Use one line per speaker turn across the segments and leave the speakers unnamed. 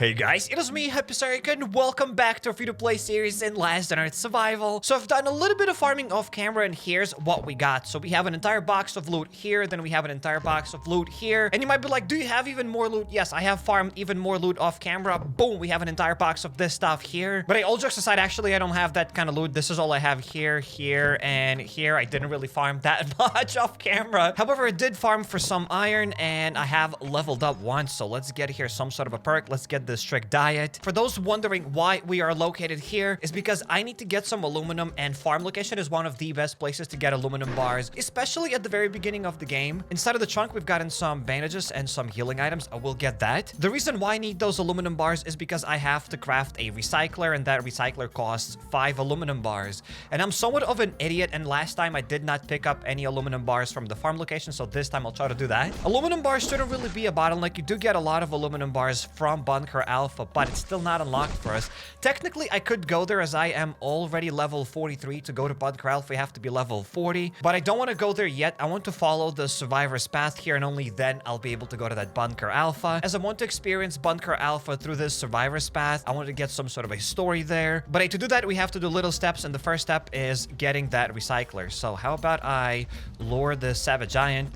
Hey guys, it is me, HappyCairek, and welcome back to a free-to-play series in Last on Earth Survival. So I've done a little bit of farming off camera, and here's what we got. So we have an entire box of loot here, then we have an entire box of loot here. And you might be like, do you have even more loot? Yes, I have farmed even more loot off camera. Boom, we have an entire box of this stuff here. But all jokes aside, actually, I don't have that kind of loot. This is all I have here, here, and here. I didn't really farm that much off camera. However, I did farm for some iron, and I have leveled up once. So let's get here some sort of a perk. Let's get this strict diet. For those wondering why we are located here, is because I need to get some aluminum, and farm location is one of the best places to get aluminum bars, especially at the very beginning of the game. Inside of the trunk, we've gotten some bandages and some healing items. I will get that. The reason why I need those aluminum bars is because I have to craft a recycler, and that recycler costs 5 aluminum bars. And I'm somewhat of an idiot, and last time I did not pick up any aluminum bars from the farm location, so this time I'll try to do that. Aluminum bars shouldn't really be a bottleneck. You do get a lot of aluminum bars from Burglar Alpha, but it's still not unlocked for us. Technically, I could go there as I am already level 43. To go to Burglar Alpha, you have to be level 40. But I don't want to go there yet. I want to follow the survivor's path here, and only then I'll be able to go to that Burglar Alpha. As I want to experience Burglar Alpha through this survivor's path, I want to get some sort of a story there. But to do that, we have to do little steps, and the first step is getting that recycler. So how about I lure the Savage Giant?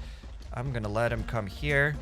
I'm gonna let him come here.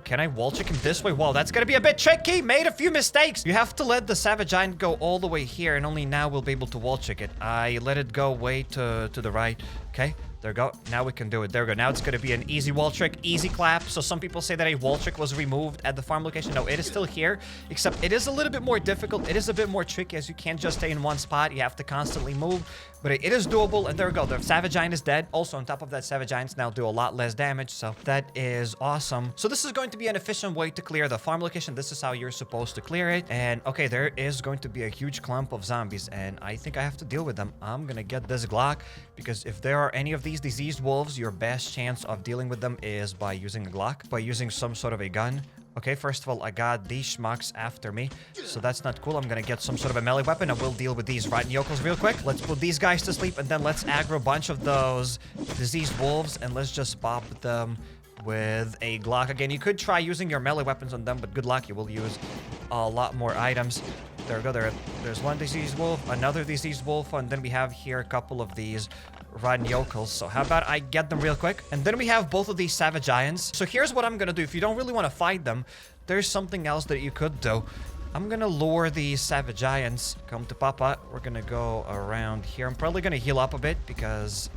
Can I wall check him this way? Whoa, that's gonna be a bit tricky. Made a few mistakes. You have to let the Savage Giant go all the way here, and only now we'll be able to wall check it. I let it go way to the right. Okay, there we go. Now we can do it. There we go. Now it's gonna be an easy wall trick, easy clap. So some people say that a wall trick was removed at the farm location. No, it is still here, except it is a little bit more difficult. It is a bit more tricky, as you can't just stay in one spot. You have to constantly move, but it is doable. And there we go. The Savage Giant is dead. Also, on top of that, Savage Giants now do a lot less damage, so that is awesome. So this is going to be an efficient way to clear the farm location. This is how you're supposed to clear it. And okay, there is going to be a huge clump of zombies, and I think I have to deal with them. I'm gonna get this Glock, because if there are any of these diseased wolves, your best chance of dealing with them is by using a Glock, by using some sort of a gun. Okay, first of all, I got these schmucks after me, so that's not cool. I'm gonna get some sort of a melee weapon, and we'll deal with these rotten yokels real quick. Let's put these guys to sleep, and then let's aggro a bunch of those diseased wolves, and let's just pop them with a Glock. Again, you could try using your melee weapons on them, but good luck. You will use a lot more items. There we go. There's one diseased wolf, another diseased wolf, and then we have here a couple of these rotten yokels. So how about I get them real quick? And then we have both of these Savage Giants. So here's what I'm gonna do. If you don't really want to fight them, there's something else that you could do. I'm gonna lure these Savage Giants. Come to Papa. We're gonna go around here. I'm probably gonna heal up a bit, because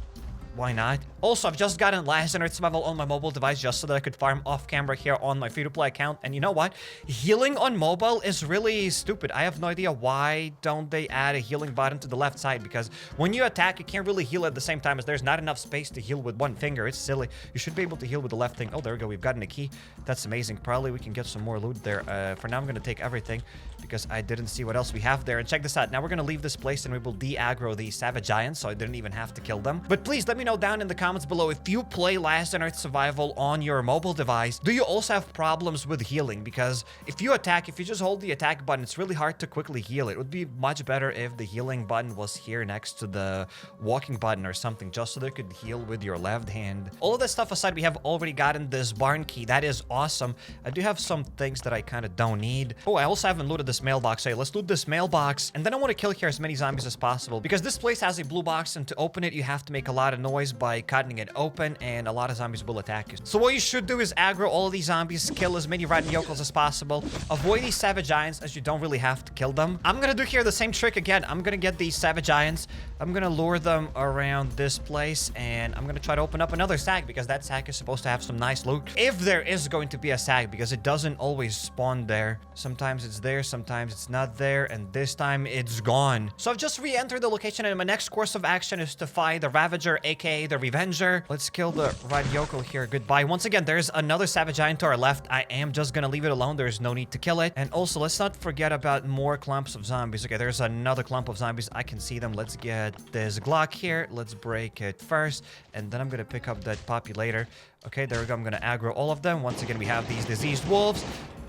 why not? Also, I've just gotten Last on Earth Survival on my mobile device just so that I could farm off camera here on my free-to-play account. And you know what? Healing on mobile is really stupid. I have no idea why don't they add a healing button to the left side, because when you attack, you can't really heal at the same time, as there's not enough space to heal with one finger. It's silly. You should be able to heal with the left thing. Oh, there we go. We've gotten a key. That's amazing. Probably we can get some more loot there. For now, I'm going to take everything, because I didn't see what else we have there. And check this out. Now we're going to leave this place, and we will de-aggro the Savage Giants, so I didn't even have to kill them. But please let me know down in the comments below, if you play Last on Earth Survival on your mobile device, do you also have problems with healing? Because if you just hold the attack button, it's really hard to quickly heal. It would be much better if the healing button was here next to the walking button or something, just so they could heal with your left hand. All of that stuff aside, we have already gotten this barn key. That is awesome. I do have some things that I kind of don't need. Oh, I also haven't looted this mailbox. So let's loot this mailbox, and then I want to kill here as many zombies as possible, because this place has a blue box, and to open it, you have to make a lot of noise by cutting it open, and a lot of zombies will attack you. So what you should do is aggro all of these zombies, kill as many rotten yokels as possible, avoid these Savage Giants, as you don't really have to kill them. I'm gonna do here the same trick again. I'm gonna get these Savage Giants, I'm gonna lure them around this place, and I'm gonna try to open up another sack, because that sack is supposed to have some nice loot. If there is going to be a sack, because it doesn't always spawn there. Sometimes it's there, sometimes it's not there, and this time it's gone. So I've just re-entered the location, and my next course of action is to fight the Ravager, aka the Revenger. Let's kill the rotten yokel here. Goodbye. Once again, there's another Savage Giant to our left. I am just gonna leave it alone. There's no need to kill it. And also, let's not forget about more clumps of zombies. Okay, there's another clump of zombies. I can see them. Let's get this Glock here. Let's break it first, and then I'm gonna pick up that puppy later. Okay, there we go. I'm gonna aggro all of them. Once again, we have these diseased wolves.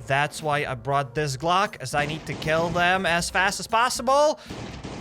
That's why I brought this Glock, as I need to kill them as fast as possible.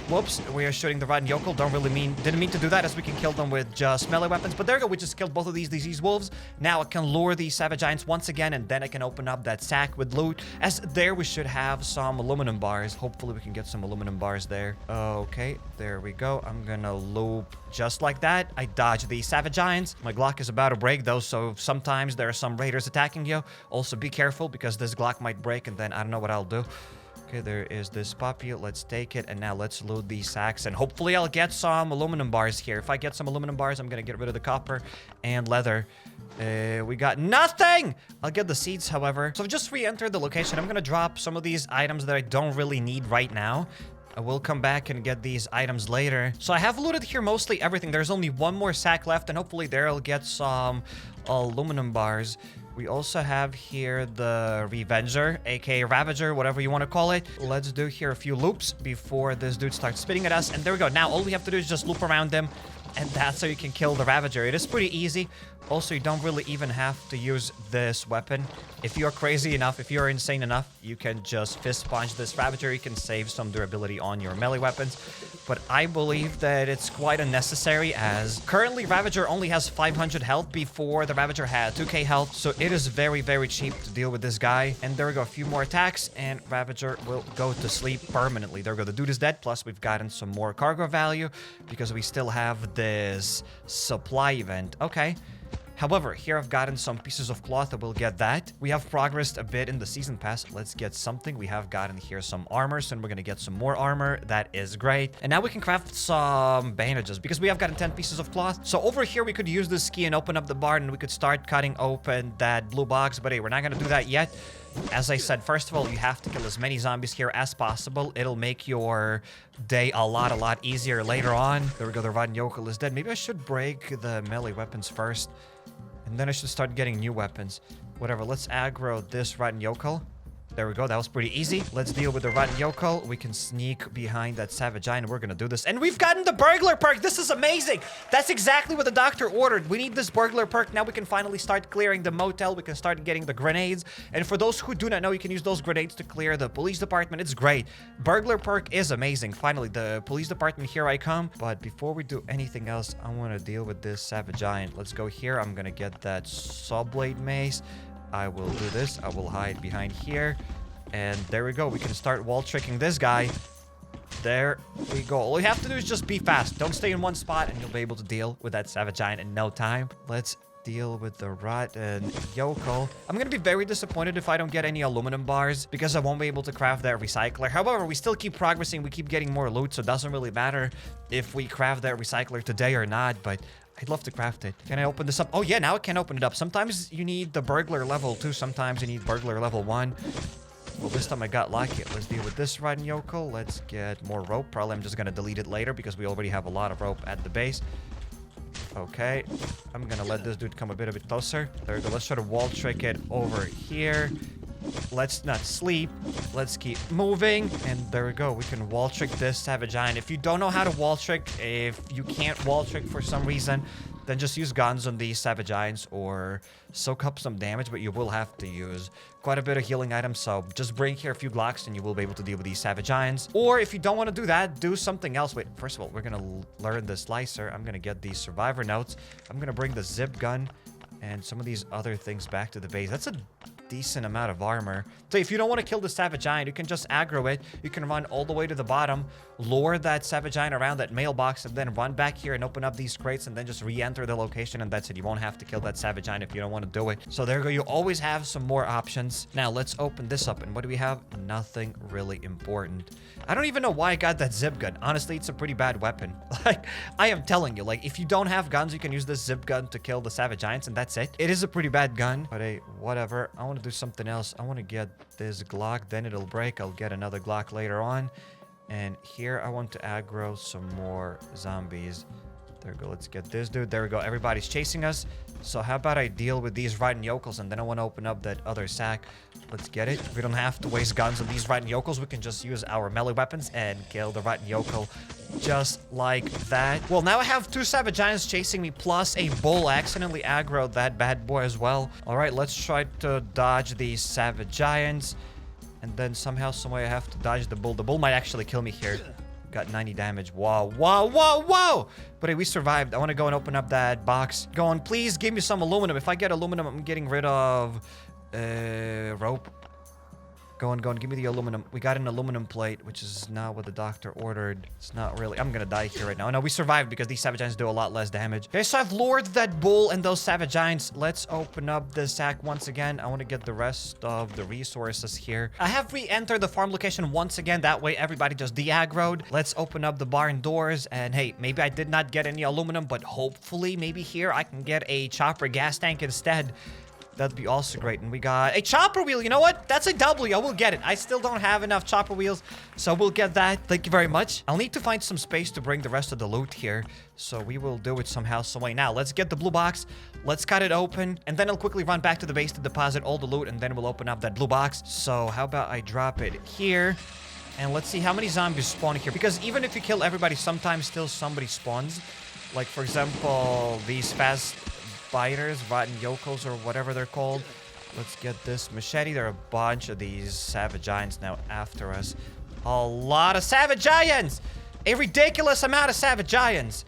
Whoops, we are shooting the rotten yokel. Didn't mean to do that, as we can kill them with just melee weapons. But there we go, we just killed both of these disease wolves. Now I can lure these savage giants once again, and then I can open up that sack with loot. As there, we should have some aluminum bars. Hopefully we can get some aluminum bars there. Okay, there we go. I'm gonna loop just like that. I dodge these savage giants. My Glock is about to break though, so sometimes there are some raiders attacking you. Also be careful, because this Glock might break, and then I don't know what I'll do. Okay, there is this puppy. Let's take it, and now let's load these sacks, and hopefully I'll get some aluminum bars here. If I get some aluminum bars, I'm gonna get rid of the copper and leather. We got nothing! I'll get the seeds, however. So I've just re-entered the location. I'm gonna drop some of these items that I don't really need right now. I will come back and get these items later. So I have looted here mostly everything. There's only one more sack left, and hopefully there I'll get some aluminum bars. We also have here the Revenger, aka Ravager, whatever you want to call it. Let's do here a few loops before this dude starts spitting at us. And there we go. Now all we have to do is just loop around him, and that's how you can kill the Ravager. It is pretty easy. Also, you don't really even have to use this weapon. If you're crazy enough, if you're insane enough, you can just fist punch this Ravager. You can save some durability on your melee weapons. But I believe that it's quite unnecessary, as currently Ravager only has 500 health. Before, the Ravager had 2k health. So it is very, very cheap to deal with this guy. And there we go, a few more attacks, and Ravager will go to sleep permanently. There we go, the dude is dead. Plus, we've gotten some more cargo value, because we still have this supply event. Okay. However, here I've gotten some pieces of cloth. I will get that. We have progressed a bit in the season pass. Let's get something. We have gotten here some armor, so we're going to get some more armor. That is great. And now we can craft some bandages, because we have gotten 10 pieces of cloth. So over here, we could use this key and open up the barn, and we could start cutting open that blue box. But hey, we're not going to do that yet. As I said, first of all, you have to kill as many zombies here as possible. It'll make your day a lot easier later on. There we go, the rotten yokel is dead. Maybe I should break the melee weapons first, and then I should start getting new weapons. Whatever, let's aggro this rotten yokel. There we go, that was pretty easy. Let's deal with the rotten yokel. We can sneak behind that savage giant. We're gonna do this. And we've gotten the burglar perk. This is amazing. That's exactly what the doctor ordered. We need this burglar perk. Now we can finally start clearing the motel. We can start getting the grenades. And for those who do not know, you can use those grenades to clear the police department. It's great. Burglar perk is amazing. Finally, the police department, here I come. But before we do anything else, I want to deal with this savage giant. Let's go here. I'm gonna get that saw blade mace. I will do this. I will hide behind here. And there we go. We can start wall tricking this guy. There we go. All you have to do is just be fast. Don't stay in one spot, and you'll be able to deal with that savage giant in no time. Let's deal with the rotten yokel. I'm gonna be very disappointed if I don't get any aluminum bars, because I won't be able to craft that recycler. However, we still keep progressing. We keep getting more loot, so it doesn't really matter if we craft that recycler today or not. But I'd love to craft it. Can I open this up? Oh yeah, now I can open it up. Sometimes you need the burglar level 2. Sometimes you need burglar level 1. Well, this time I got lucky. Let's deal with this rotten yokel. Let's get more rope. Probably I'm just gonna delete it later, because we already have a lot of rope at the base. Okay, I'm gonna let this dude come a bit closer. There we go. Let's try to wall trick it over here. Let's not sleep. Let's keep moving. And there we go. We can wall trick this savage giant. If you don't know how to wall trick, if you can't wall trick for some reason, then just use guns on these savage giants or soak up some damage, but you will have to use quite a bit of healing items. So just bring here a few Glocks and you will be able to deal with these savage giants. Or if you don't want to do that, do something else. Wait, first of all, we're going to learn the slicer. I'm going to get these survivor notes. I'm going to bring the zip gun and some of these other things back to the base. That's a decent amount of armor. So if you don't want to kill the savage giant, you can just aggro it. You can run all the way to the bottom, lure that savage giant around that mailbox, and then run back here and open up these crates, and then just re-enter the location, and that's it. You won't have to kill that savage giant if you don't want to do it. So there you go. You always have some more options. Now let's open this up, and what do we have? Nothing really important. I don't even know why I got that zip gun. Honestly, it's a pretty bad weapon. Like, I am telling you, like, if you don't have guns, you can use this zip gun to kill the savage giants, and that's it. It is a pretty bad gun, but hey, whatever. I want to do something else. I want to get this Glock, then it'll break. I'll get another Glock later on. And here I want to aggro some more zombies. There we go. Let's get this dude. There we go. Everybody's chasing us. So how about I deal with these rotten yokels, and then I want to open up that other sack. Let's get it. We don't have to waste guns on these rotten yokels. We can just use our melee weapons and kill the rotten yokel just like that. Well, now I have 2 savage giants chasing me, plus a bull. I accidentally aggroed that bad boy as well. All right, let's try to dodge these savage giants. And then somehow, someway, I have to dodge the bull. The bull might actually kill me here. Got 90 damage. Whoa, whoa, whoa, whoa! But hey, we survived. I want to go and open up that box. Go on, please give me some aluminum. If I get aluminum, I'm getting rid of rope. Go on, give me the aluminum. We got an aluminum plate, which is not what the doctor ordered. It's not really. I'm gonna die here right now. No, we survived because these savage giants do a lot less damage. Okay, so I've lured that bull and those savage giants. Let's open up the sack once again. I want to get the rest of the resources here. I have re-entered the farm location once again. That way everybody just de-aggroed. Let's open up the barn doors. And hey, maybe I did not get any aluminum, but hopefully maybe here I can get a chopper gas tank instead. That'd be also great. And we got a chopper wheel. You know what? That's a W. I will get it. I still don't have enough chopper wheels, so we'll get that. Thank you very much. I'll need to find some space to bring the rest of the loot here, so we will do it somehow, some way. Now, let's get the blue box. Let's cut it open, and then I'll quickly run back to the base to deposit all the loot, and then we'll open up that blue box. So how about I drop it here? And let's see how many zombies spawn here, because even if you kill everybody, sometimes still somebody spawns. Like, for example, these fast biters, rotten yokels, or whatever they're called. Let's get this machete. There are a bunch of these savage giants now after us. A lot of savage giants! A ridiculous amount of savage giants.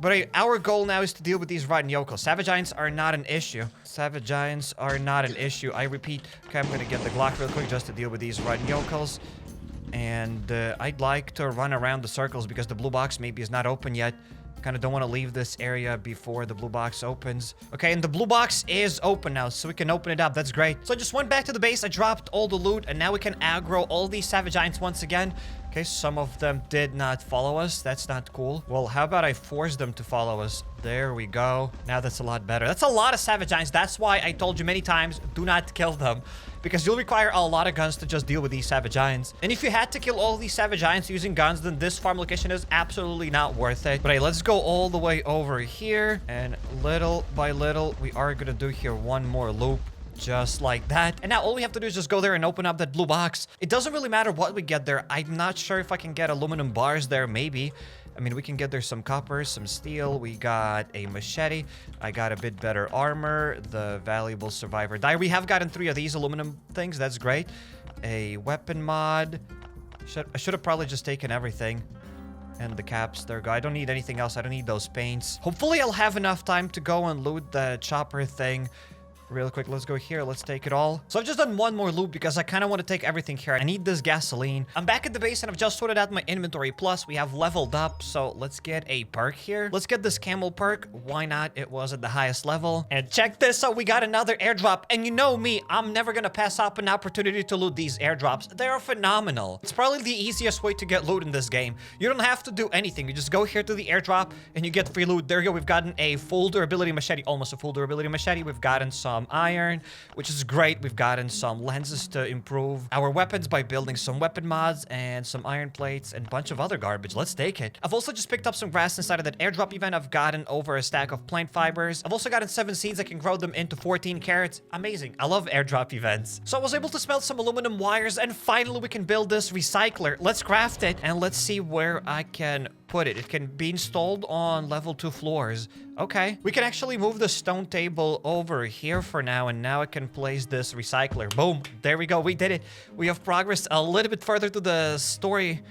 But our goal now is to deal with these rotten yokels. Savage giants are not an issue. Savage giants are not an issue. I repeat. Okay, I'm gonna get the Glock real quick just to deal with these rotten yokels. And I'd like to run around the circles because the blue box maybe is not open yet. Kind of don't want to leave this area before the blue box opens. Okay, and the blue box is open now, so we can open it up. That's great. So I just went back to the base. I dropped all the loot, and now we can aggro all these savage giants once again. Okay, some of them did not follow us. That's not cool. Well, how about I force them to follow us? There we go. Now that's a lot better. That's a lot of savage giants. That's why I told you many times, do not kill them. Because you'll require a lot of guns to just deal with these savage giants. And if you had to kill all these savage giants using guns, then this farm location is absolutely not worth it. But hey, let's go all the way over here. And little by little, we are gonna do here one more loop. Just like that. And now all we have to do is just go there and open up that blue box. It doesn't really matter what we get there. I'm not sure if I can get aluminum bars there, maybe. I mean, we can get there some copper, some steel. We got a machete. I got a bit better armor. The valuable survivor die. We have gotten 3 of these aluminum things. That's great. A weapon mod. I should have probably just taken everything. And the caps, there we go. I don't need anything else. I don't need those paints. Hopefully, I'll have enough time to go and loot the chopper thing. Real quick, let's go here. Let's take it all. So I've just done one more loop because I kind of want to take everything here. I need this gasoline. I'm back at the base and I've just sorted out my inventory. Plus, we have leveled up. So let's get a perk here. Let's get this camel perk. Why not? It was at the highest level. And check this out. We got another airdrop. And you know me, I'm never going to pass up an opportunity to loot these airdrops. They are phenomenal. It's probably the easiest way to get loot in this game. You don't have to do anything. You just go here to the airdrop and you get free loot. There you go. We've gotten a full durability machete. Almost a full durability machete. We've gotten some iron, which is great. We've gotten some lenses to improve our weapons by building some weapon mods and some iron plates and a bunch of other garbage. Let's take it. I've also just picked up some grass inside of that airdrop event. I've gotten over a stack of plant fibers. I've also gotten 7 seeds. I can grow them into 14 carrots. Amazing. I love airdrop events. So I was able to smelt some aluminum wires, and finally we can build this recycler. Let's craft it and let's see where I can put it. It can be installed on level 2 floors. Okay. We can actually move the stone table over here for now, and now I can place this recycler. Boom. There we go. We did it. We have progressed a little bit further to the story.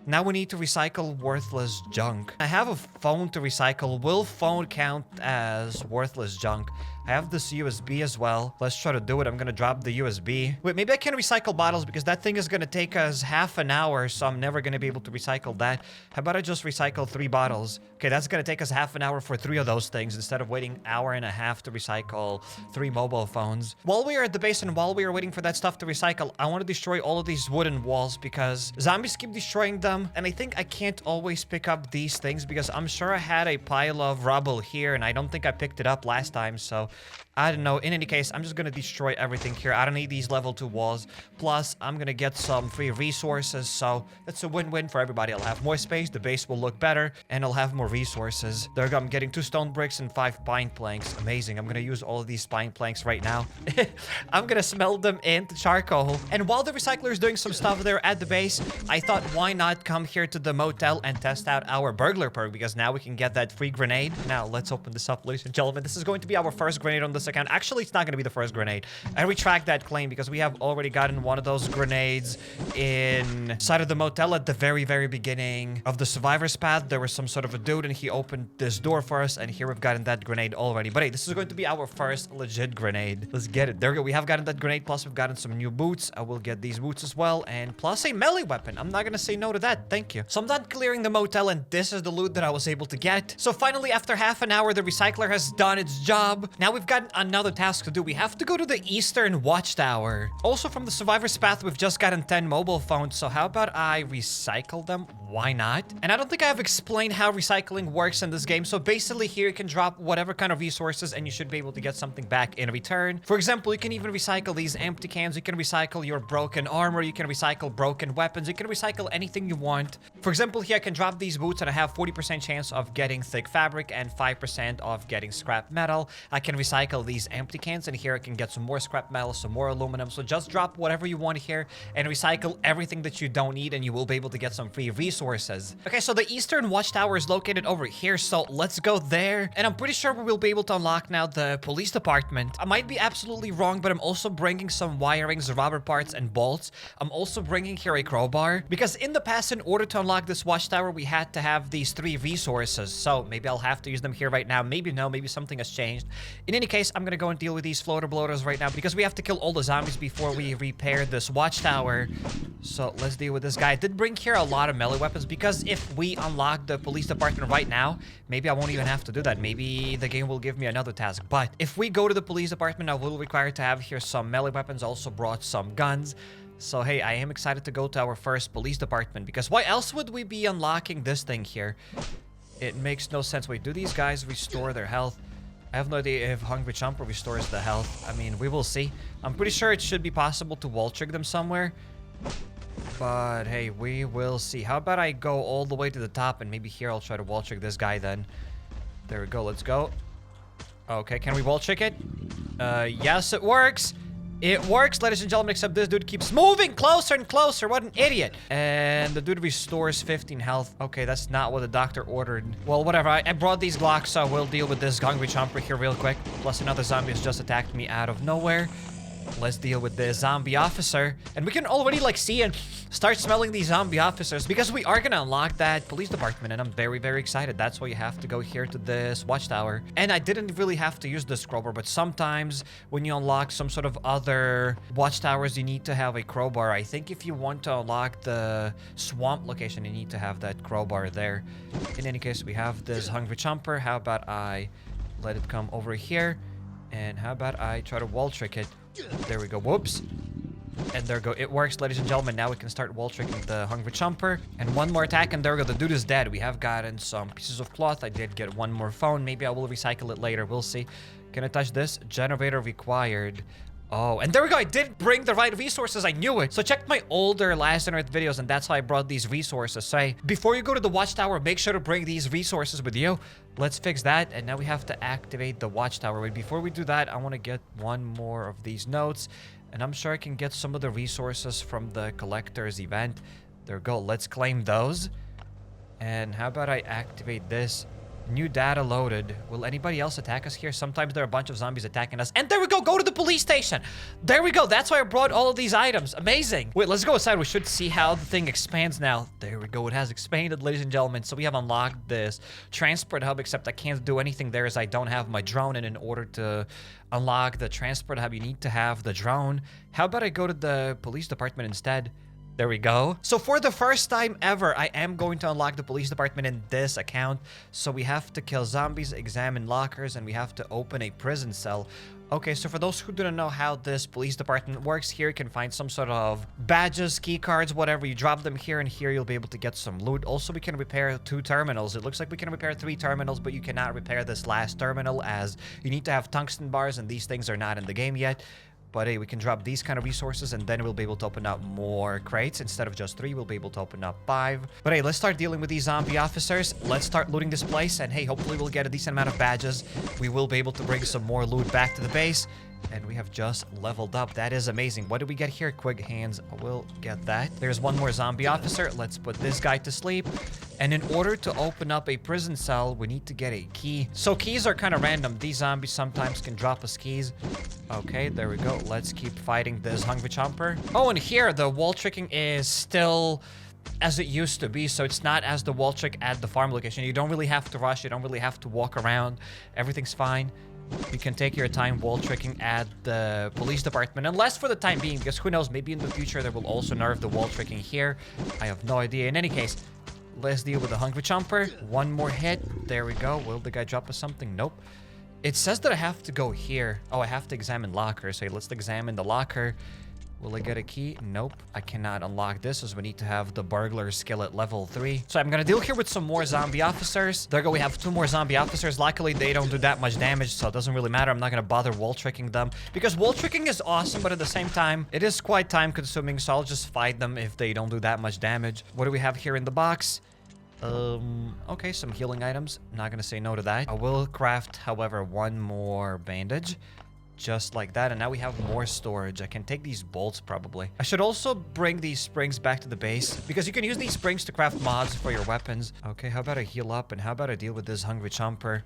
Now we need to recycle worthless junk. I have a phone to recycle. Will phone count as worthless junk? I have this USB as well. Let's try to do it. I'm gonna drop the USB. Wait, maybe I can recycle bottles because that thing is gonna take us half an hour, so I'm never gonna be able to recycle that. How about I just recycle 3 bottles? Okay, that's gonna take us half an hour for 3 of those things instead of waiting an hour and a half to recycle 3 mobile phones. While we are at the base and while we are waiting for that stuff to recycle, I want to destroy all of these wooden walls because zombies keep destroying them. And I think I can't always pick up these things because I'm sure I had a pile of rubble here and I don't think I picked it up last time, so I don't know. In any case, I'm just gonna destroy everything here. I don't need these level 2 walls. Plus, I'm gonna get some free resources, so it's a win-win for everybody. I'll have more space, the base will look better, and I'll have more resources. There we go. I'm getting 2 stone bricks and 5 pine planks. Amazing. I'm gonna use all of these pine planks right now. I'm gonna smelt them into charcoal. And while the recycler is doing some stuff there at the base, I thought, why not come here to the motel and test out our burglar perk, because now we can get that free grenade. Now, let's open this up, ladies and gentlemen. This is going to be our first grenade on this account. Actually, it's not gonna be the first grenade. I retract that claim because we have already gotten one of those grenades inside of the motel at the very, very beginning of the survivor's path. There was some sort of a dude and he opened this door for us, and here we've gotten that grenade already. But hey, this is going to be our first legit grenade. Let's get it. There we go. We have gotten that grenade, plus we've gotten some new boots. I will get these boots as well, and plus a melee weapon. I'm not gonna say no to that. Thank you. So I'm done clearing the motel, and this is the loot that I was able to get. So finally, after half an hour, the recycler has done its job. Now we've got another task to do. We have to go to the Eastern Watchtower. Also, from the survivor's path, we've just gotten 10 mobile phones. So how about I recycle them? Why not? And I don't think I've explained how recycling works in this game. So basically here you can drop whatever kind of resources and you should be able to get something back in return. For example, you can even recycle these empty cans. You can recycle your broken armor. You can recycle broken weapons. You can recycle anything you want. For example, here I can drop these boots and I have 40% chance of getting thick fabric and 5% of getting scrap metal. I can recycle these empty cans and here I can get some more scrap metal, some more aluminum. So just drop whatever you want here and recycle everything that you don't need and you will be able to get some free resources. Okay, so the Eastern Watchtower is located over here, so let's go there. And I'm pretty sure we will be able to unlock now the police department. I might be absolutely wrong, but I'm also bringing some wirings, rubber parts, and bolts. I'm also bringing here a crowbar because in the past, in order to unlock this watchtower, we had to have these 3 resources. So maybe I'll have to use them here right now. Maybe no, maybe something has changed. In any case, I'm gonna go and deal with these floater bloaters right now because we have to kill all the zombies before we repair this watchtower. So let's deal with this guy. I did bring here a lot of melee weapons because if we unlock the police department right now, maybe I won't even have to do that. Maybe the game will give me another task. But if we go to the police department, I will require to have here some melee weapons. Also brought some guns. So hey, I am excited to go to our first police department because why else would we be unlocking this thing here? It makes no sense. Wait, do these guys restore their health? I have no idea if Hungry Chomper restores the health. I mean, we will see. I'm pretty sure it should be possible to wall trick them somewhere. But hey, we will see. How about I go all the way to the top and maybe here I'll try to wall trick this guy then. There we go. Let's go. Okay, can we wall trick it? Yes, it works. It works, ladies and gentlemen, except this dude keeps moving closer and closer. What an idiot. And the dude restores 15 health. Okay, that's not what the doctor ordered. Well, whatever. I brought these Glocks, so I will deal with this Hungry Chomper here real quick. Plus another zombie has just attacked me out of nowhere. Let's deal with the zombie officer. And we can already like see and start smelling these zombie officers because we are gonna unlock that police department and I'm very, very excited. That's why you have to go here to this watchtower. And I didn't really have to use this crowbar, but sometimes when you unlock some sort of other watchtowers, you need to have a crowbar. I think if you want to unlock the swamp location, you need to have that crowbar there. In any case, we have this Hungry Chomper. How about I let it come over here? And how about I try to wall trick it? There we go. Whoops. And there we go. It works, ladies and gentlemen. Now we can start wall tricking the Hungry Chomper. And one more attack, and there we go. The dude is dead. We have gotten some pieces of cloth. I did get one more phone. Maybe I will recycle it later. We'll see. Can I touch this? Generator required. Oh, and there we go. I did bring the right resources. I knew it. So check my older Last on Earth videos, and that's how I brought these resources. So hey, before you go to the watchtower, make sure to bring these resources with you. Let's fix that. And now we have to activate the watchtower. Wait, before we do that, I want to get one more of these notes. And I'm sure I can get some of the resources from the collector's event. There we go. Let's claim those. And how about I activate this? New data loaded. Will anybody else attack us here? Sometimes there are a bunch of zombies attacking us. And there we go. Go to the police station. There we go. That's why I brought all of these items. Amazing. Wait, let's go inside. We should see how the thing expands now. There we go. It has expanded, ladies and gentlemen. So we have unlocked this transport hub, except I can't do anything there as I don't have my drone. And in order to unlock the transport hub, you need to have the drone. How about I go to the police department instead? There we go. So for the first time ever, I am going to unlock the police department in this account. So we have to kill zombies, examine lockers, and we have to open a prison cell. Okay, so for those who don't know how this police department works, here you can find some sort of badges, key cards, whatever. You drop them here, and here you'll be able to get some loot. Also, we can repair 2 terminals. It looks like we can repair 3 terminals, but you cannot repair this last terminal as you need to have tungsten bars, and these things are not in the game yet. But hey, we can drop these kind of resources, and then we'll be able to open up more crates. Instead of just 3, we'll be able to open up 5. But hey, let's start dealing with these zombie officers. Let's start looting this place, and hey, hopefully we'll get a decent amount of badges. We will be able to bring some more loot back to the base. And we have just leveled up. That is amazing. What do we get here? Quick hands. We'll get that. There's one more zombie officer. Let's put this guy to sleep. And in order to open up a prison cell, we need to get a key. So keys are kind of random. These zombies sometimes can drop us keys. Okay, there we go. Let's keep fighting this hungry chomper. Oh, and here the wall tricking is still as it used to be, so it's not as the wall trick at the farm location. You don't really have to rush. You don't really have to walk around. Everything's fine. You can take your time wall tricking at the police department, unless for the time being, because who knows, maybe in the future they will also nerf the wall tricking here. I have no idea. In any case, let's deal with the hungry chomper. One more hit. There we go. Will the guy drop us something? Nope. It says that I have to go here. Oh, I have to examine lockers. So let's examine the locker. Will I get a key? Nope. I cannot unlock this as we need to have the burglar skill at level 3. So I'm gonna deal here with some more zombie officers. There we go. We have 2 more zombie officers. Luckily, they don't do that much damage, so it doesn't really matter. I'm not gonna bother wall tricking them because wall tricking is awesome, but at the same time, it is quite time consuming, so I'll just fight them if they don't do that much damage. What do we have here in the box? Okay, some healing items. Not gonna say no to that. I will craft, however, 1 more bandage. Just like that, and now we have more storage. I can take these bolts probably. I should also bring these springs back to the base because you can use these springs to craft mods for your weapons. Okay, how about I heal up, and how about I deal with this hungry chomper?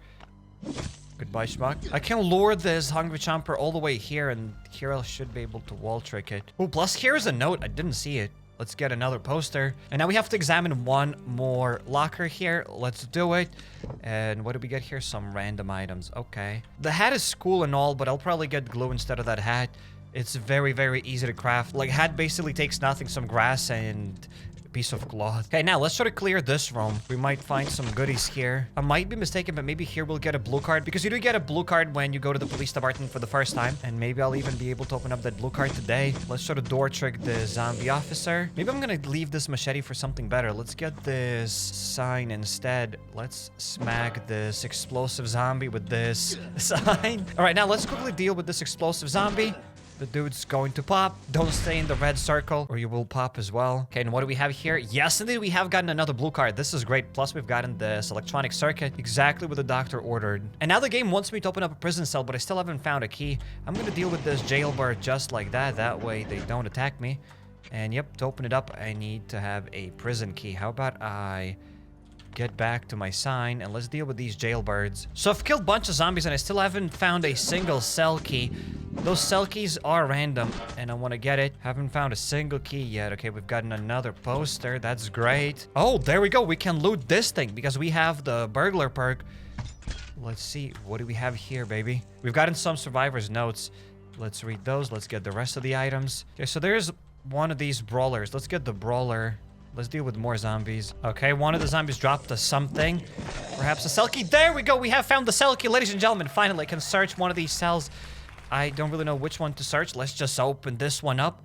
Goodbye, schmuck. I can lure this hungry chomper all the way here, and here I should be able to wall trick it. Oh, plus here's a note. I didn't see it. Let's get another poster. And now we have to examine 1 more locker here. Let's do it. And what do we get here? Some random items. Okay. The hat is cool and all, but I'll probably get glue instead of that hat. It's very, very easy to craft. Like, hat basically takes nothing, some grass and piece of cloth. Okay, now let's try to clear this room. We might find some goodies here. I might be mistaken, but maybe here we'll get a blue card, because you do get a blue card when you go to the police department for the first time. And maybe I'll even be able to open up that blue card today. Let's try to door trick the zombie officer. Maybe I'm gonna leave this machete for something better. Let's get this sign instead. Let's smack this explosive zombie with this sign. All right, now let's quickly deal with this explosive zombie. The dude's going to pop. Don't stay in the red circle or you will pop as well. Okay, and what do we have here? Yes, indeed, we have gotten another blue card. This is great. Plus, we've gotten this electronic circuit. Exactly what the doctor ordered. And now the game wants me to open up a prison cell, but I still haven't found a key. I'm going to deal with this jailbird just like that. That way they don't attack me. And yep, to open it up, I need to have a prison key. How about I get back to my sign and let's deal with these jailbirds. So I've killed a bunch of zombies and I still haven't found a single cell key. Those cell keys are random and I want to get it. Haven't found a single key yet. Okay, we've gotten another poster. That's great. Oh, there we go. We can loot this thing because we have the burglar perk. Let's see. What do we have here, baby? We've gotten some survivor's notes. Let's read those. Let's get the rest of the items. Okay, so there's one of these brawlers. Let's get the brawler. Let's deal with more zombies. Okay, one of the zombies dropped us something. Perhaps a cell key. There we go. We have found the cell key, ladies and gentlemen. Finally, I can search one of these cells. I don't really know which one to search. Let's just open this one up.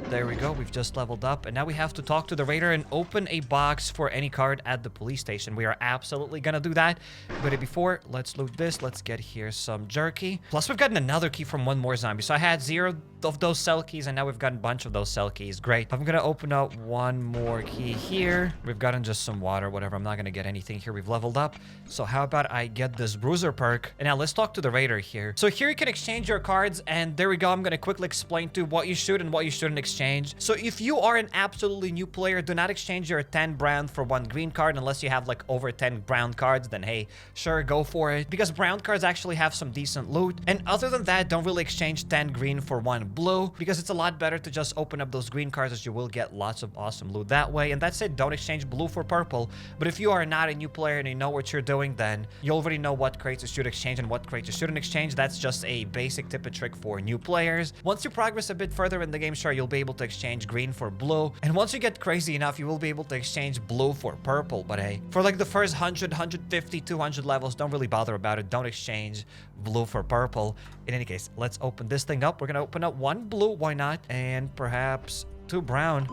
There we go. We've just leveled up. And now we have to talk to the raider and open a box for any card at the police station. We are absolutely gonna do that. But before, let's loot this. Let's get here some jerky. Plus, we've gotten another key from one more zombie. So I had 0 of those cell keys, and now we've gotten a bunch of those cell keys. Great. I'm gonna open up one more key here. We've gotten just some water, whatever. I'm not gonna get anything here. We've leveled up. So how about I get this bruiser perk? And now let's talk to the raider here. So here you can exchange your cards, and there we go. I'm gonna quickly explain to what you should and what you shouldn't exchange. So if you are an absolutely new player, do not exchange your 10 brown for 1 green card unless you have like over 10 brown cards. Then hey, sure, go for it, because brown cards actually have some decent loot. And other than that, don't really exchange 10 green for 1 blue, because it's a lot better to just open up those green cards, as you will get lots of awesome loot that way. And that's it. Don't exchange blue for purple. But if you are not a new player and you know what you're doing, then you already know what crates you should exchange and what crates you shouldn't exchange. That's just a basic tip and trick for new players. Once you progress a bit further in the game, sure, you'll be able to exchange green for blue. And once you get crazy enough, you will be able to exchange blue for purple. But hey, for like the first 100, 150, 200 levels, don't really bother about it. Don't exchange blue for purple. In any case, let's open this thing up. We're gonna open up 1 blue. Why not? And perhaps 2 brown.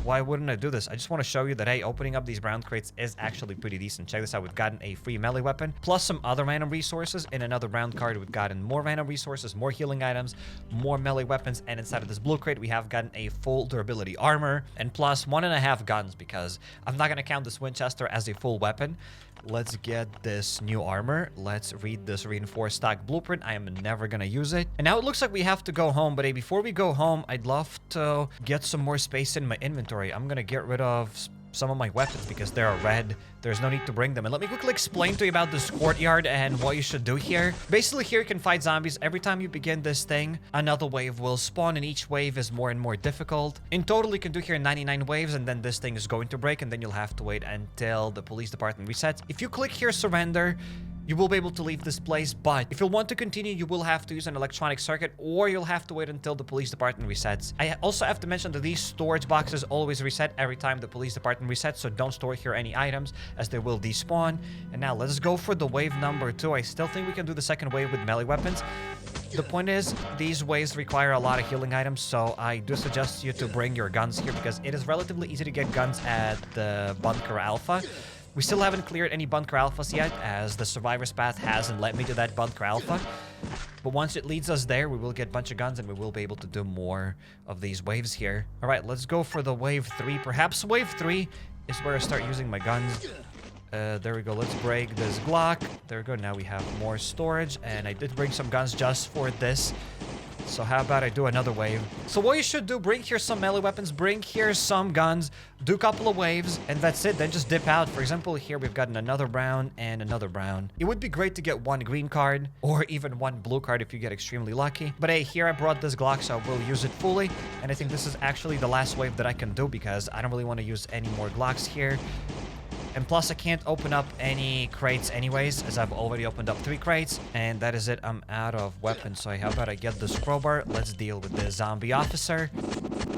Why wouldn't I do this? I just want to show you that, hey, opening up these brown crates is actually pretty decent. Check this out. We've gotten a free melee weapon, plus some other random resources. In another brown card, we've gotten more random resources, more healing items, more melee weapons, and inside of this blue crate, we have gotten a full durability armor, and plus 1.5 guns, because I'm not going to count this Winchester as a full weapon. Let's get this new armor. Let's read this reinforced stock blueprint. I am never gonna use it. And now it looks like we have to go home, but hey, before we go home, I'd love to get some more space in my inventory. I'm gonna get rid of some of my weapons because they're red. There's no need to bring them. And let me quickly explain to you about this courtyard and what you should do here. Basically, here you can fight zombies. Every time you begin this thing, another wave will spawn, and each wave is more and more difficult. In total, you can do here 99 waves, and then this thing is going to break, and then you'll have to wait until the police department resets. If you click here, surrender, you will be able to leave this place, but if you'll want to continue, you will have to use an electronic circuit, or you'll have to wait until the police department resets. I also have to mention that these storage boxes always reset every time the police department resets, so don't store here any items, as they will despawn. And now let's go for the wave number 2. I still think we can do the second wave with melee weapons. The point is, these waves require a lot of healing items, so I do suggest you to bring your guns here, because it is relatively easy to get guns at the Bunker Alpha. We still haven't cleared any Bunker Alphas yet, as the Survivor's Path hasn't led me to that Bunker Alpha. But once it leads us there, we will get a bunch of guns, and we will be able to do more of these waves here. All right, let's go for the wave 3. Perhaps wave 3 is where I start using my guns. There we go. Let's break this Glock. There we go. Now we have more storage, and I did bring some guns just for this. So how about I do another wave? So what you should do, bring here some melee weapons, bring here some guns, do a couple of waves, and that's it. Then just dip out. For example, here we've gotten another brown and another brown. It would be great to get 1 green card, or even 1 blue card if you get extremely lucky. But hey, here I brought this Glock, so I will use it fully. And I think this is actually the last wave that I can do, because I don't really want to use any more Glocks here. And plus, I can't open up any crates anyways, as I've already opened up 3 crates. And that is it. I'm out of weapons. So how about I get this crowbar? Let's deal with the zombie officer.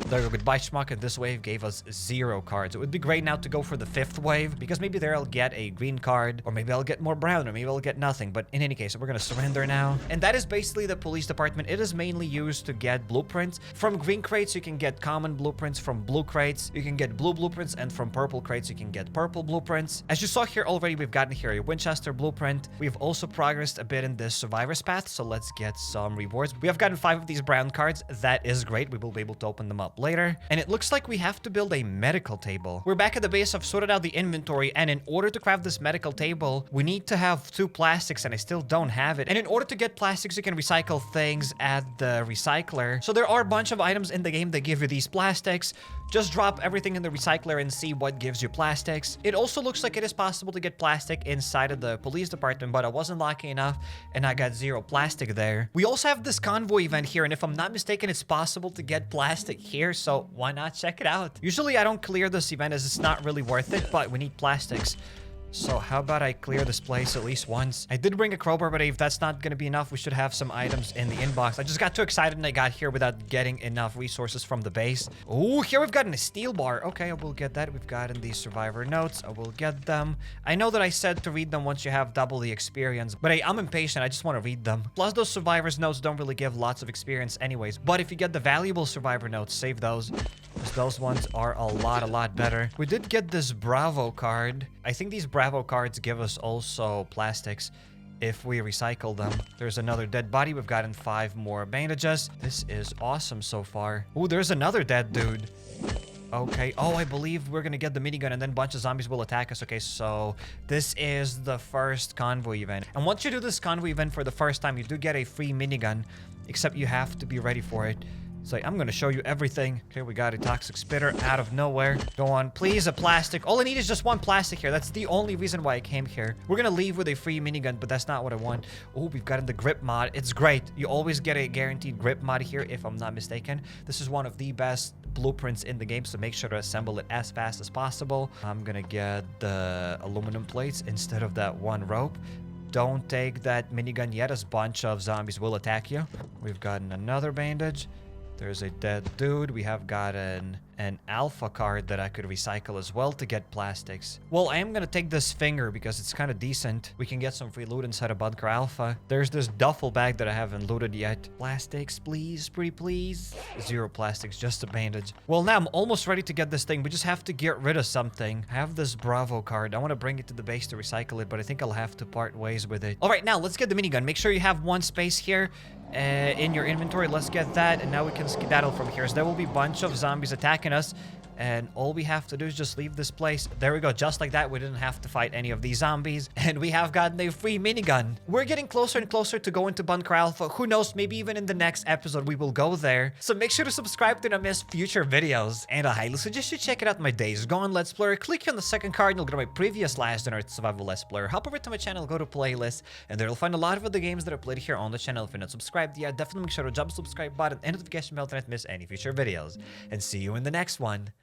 There we go. Goodbye, Schmuck. And this wave gave us 0 cards. It would be great now to go for the 5th wave, because maybe there I'll get a green card, or maybe I'll get more brown, or maybe I'll get nothing. But in any case, we're going to surrender now. And that is basically the police department. It is mainly used to get blueprints. From green crates, you can get common blueprints. From blue crates, you can get blue blueprints. And from purple crates, you can get purple blueprints. As you saw here already, we've gotten here a Winchester blueprint. We've also progressed a bit in this Survivor's Path, so let's get some rewards. We have gotten 5 of these brown cards. That is great. We will be able to open them up later. And it looks like we have to build a medical table. We're back at the base. I've sorted out the inventory, and in order to craft this medical table, we need to have 2 plastics, and I still don't have it. And in order to get plastics, you can recycle things at the recycler. So there are a bunch of items in the game that give you these plastics. Just drop everything in the recycler and see what gives you plastics. It also looks like it is possible to get plastic inside of the police department, but I wasn't lucky enough, and I got 0 plastic there. We also have this convoy event here, and if I'm not mistaken, it's possible to get plastic here, so why not check it out? Usually I don't clear this event, as it's not really worth it, but we need plastics. So how about I clear this place at least once? I did bring a crowbar, but if that's not going to be enough, we should have some items in the inbox. I just got too excited and I got here without getting enough resources from the base. Oh, here we've gotten a steel bar. Okay, I will get that. We've gotten these survivor notes. I will get them. I know that I said to read them once you have double the experience, but hey, I'm impatient. I just want to read them. Plus, those survivor's notes don't really give lots of experience anyways. But if you get the valuable survivor notes, save those, because those ones are a lot better. We did get this Bravo card. I think these Bravo cards give us also plastics if we recycle them. There's another dead body. We've gotten 5 more bandages. This is awesome so far. Oh, there's another dead dude. Okay. Oh, I believe we're gonna get the minigun, and then a bunch of zombies will attack us. Okay, so this is the first convoy event. And once you do this convoy event for the first time, you do get a free minigun, except you have to be ready for it. So I'm going to show you everything. Okay, we got a toxic spitter out of nowhere. Go on. Please, a plastic. All I need is just 1 plastic here. That's the only reason why I came here. We're going to leave with a free minigun, but that's not what I want. Oh, we've gotten the grip mod. It's great. You always get a guaranteed grip mod here, if I'm not mistaken. This is one of the best blueprints in the game, so make sure to assemble it as fast as possible. I'm going to get the aluminum plates instead of that 1 rope. Don't take that minigun yet, as a bunch of zombies will attack you. We've gotten another bandage. There's a dead dude. We have gotten an alpha card that I could recycle as well to get plastics. Well, I am gonna take this finger because it's kind of decent. We can get some free loot inside of Burglar Alpha. There's this duffel bag that I haven't looted yet. Plastics, please, pretty please. 0 plastics, just a bandage. Well, now I'm almost ready to get this thing. We just have to get rid of something. I have this Bravo card. I want to bring it to the base to recycle it, but I think I'll have to part ways with it. All right, now let's get the minigun. Make sure you have 1 space here in your inventory. Let's get that, and now we can skedaddle from here. So there will be a bunch of zombies attacking us, and all we have to do is just leave this place. There we go. Just like that, we didn't have to fight any of these zombies, and we have gotten a free minigun. We're getting closer and closer to going to Burglar Alpha. Who knows, maybe even in the next episode we will go there. So make sure to subscribe to not miss future videos, and I highly suggest you check it out my Days Gone Let's Player. Click on the second card and you'll go to my previous Last on Earth Survival Let's Player. Hop over to my channel, go to playlist, and there you'll find a lot of other games that are played here on the channel. If you're not subscribed yet, definitely make sure to jump the subscribe button and notification bell to not miss any future videos. And see you in the next one.